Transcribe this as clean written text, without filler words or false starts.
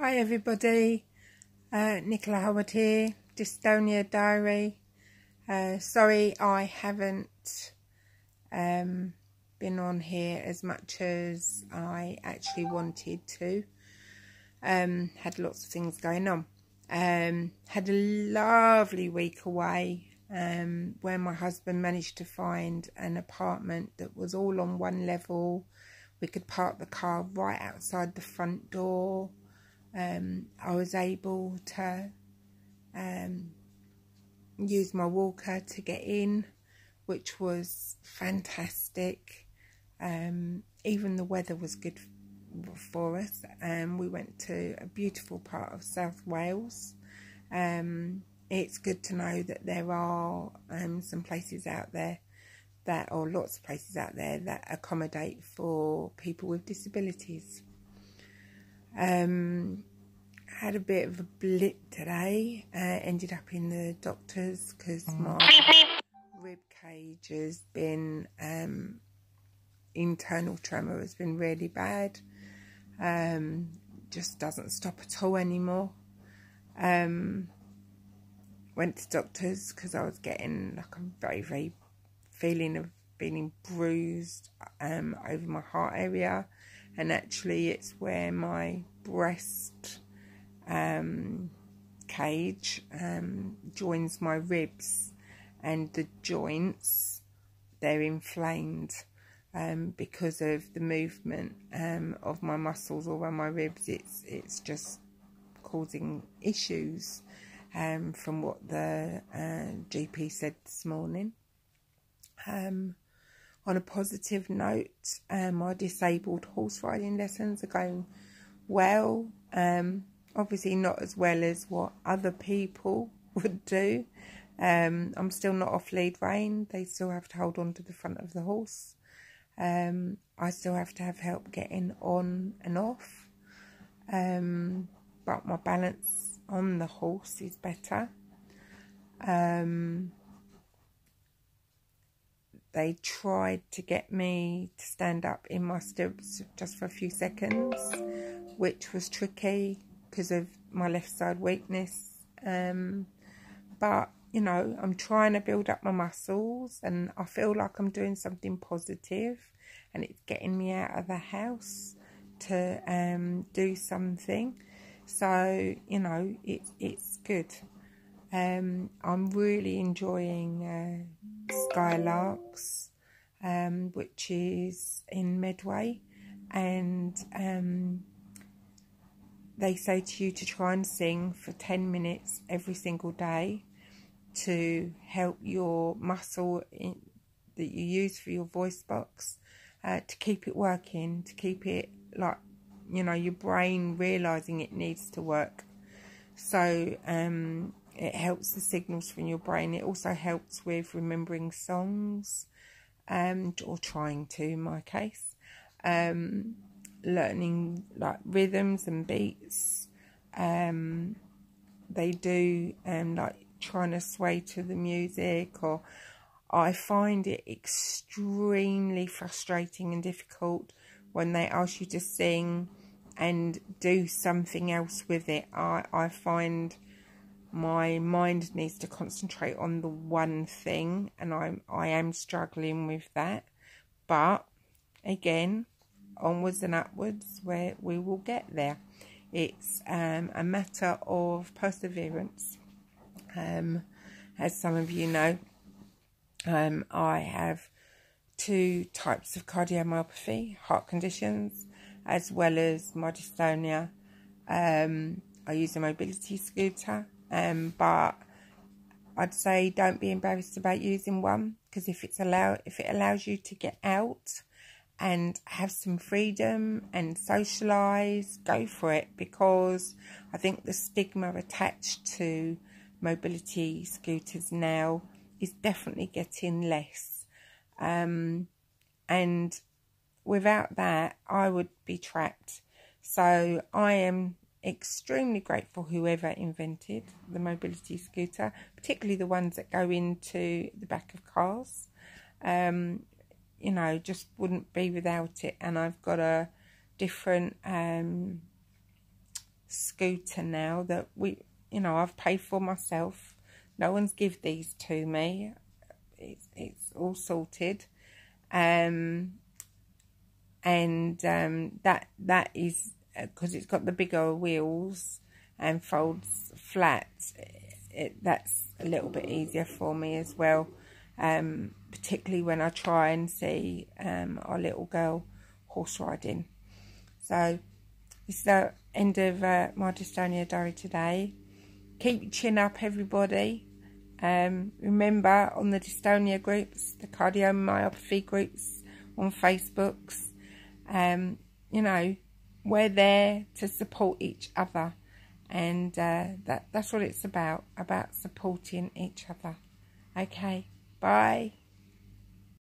Hi everybody, Nicola Howard here, Dystonia Diary. Sorry I haven't been on here as much as I actually wanted to. Had lots of things going on. Had a lovely week away where my husband managed to find an apartment that was all on one level. We could park the car right outside the front door. I was able to use my walker to get in, which was fantastic. Even the weather was good for us. We went to a beautiful part of South Wales. It's good to know that there are some places out there or lots of places out there that accommodate for people with disabilities. Had a bit of a blip today. Ended up in the doctor's because my rib cage has been internal tremor has been really bad. Just doesn't stop at all anymore. Went to doctors because I was getting like a very feeling of feeling bruised over my heart area, and actually it's where my breast cage joins my ribs, and the joints, they're inflamed because of the movement of my muscles all around my ribs. It's just causing issues from what the GP said this morning. On a positive note, my disabled horse riding lessons are going well. Obviously not as well as what other people would do. I'm still not off lead rein. They still have to hold on to the front of the horse. I still have to have help getting on and off. But my balance on the horse is better. They tried to get me to stand up in my stirrups just for a few seconds, which was tricky because of my left side weakness. But, you know, I'm trying to build up my muscles, and I feel like I'm doing something positive, and it's getting me out of the house to do something. So, you know, it's good. I'm really enjoying Skylarks, which is in Medway, and they say to you to try and sing for 10 minutes every single day to help your muscle that you use for your voice box, to keep it working, to keep it, like, you know, your brain realising it needs to work. So it helps the signals from your brain. It also helps with remembering songs, or trying to, in my case. Learning like rhythms and beats. They do like trying to sway to the music, or I find it extremely frustrating and difficult when they ask you to sing and do something else with it. I find my mind needs to concentrate on the one thing, and I am struggling with that. But again, onwards and upwards, where we will get there. It's a matter of perseverance. As some of you know, I have 2 types of cardiomyopathy, heart conditions, as well as my dystonia. I use a mobility scooter, but I'd say don't be embarrassed about using one, because if it allows you to get out and have some freedom and socialise, go for it, because I think the stigma attached to mobility scooters now is definitely getting less. And without that, I would be trapped. So I am extremely grateful whoever invented the mobility scooter, particularly the ones that go into the back of cars. You know, just wouldn't be without it. And I've got a different scooter now that I've paid for myself. No one's give these to me. It's all sorted. That is because it's got the bigger wheels and folds flat. That's a little bit easier for me as well, particularly when I try and see our little girl horse riding. So this is the end of my Dystonia diary today. Keep your chin up, everybody. Remember, on the Dystonia groups, the cardiomyopathy groups on Facebooks, we're there to support each other, and that's what it's about supporting each other. Okay, bye.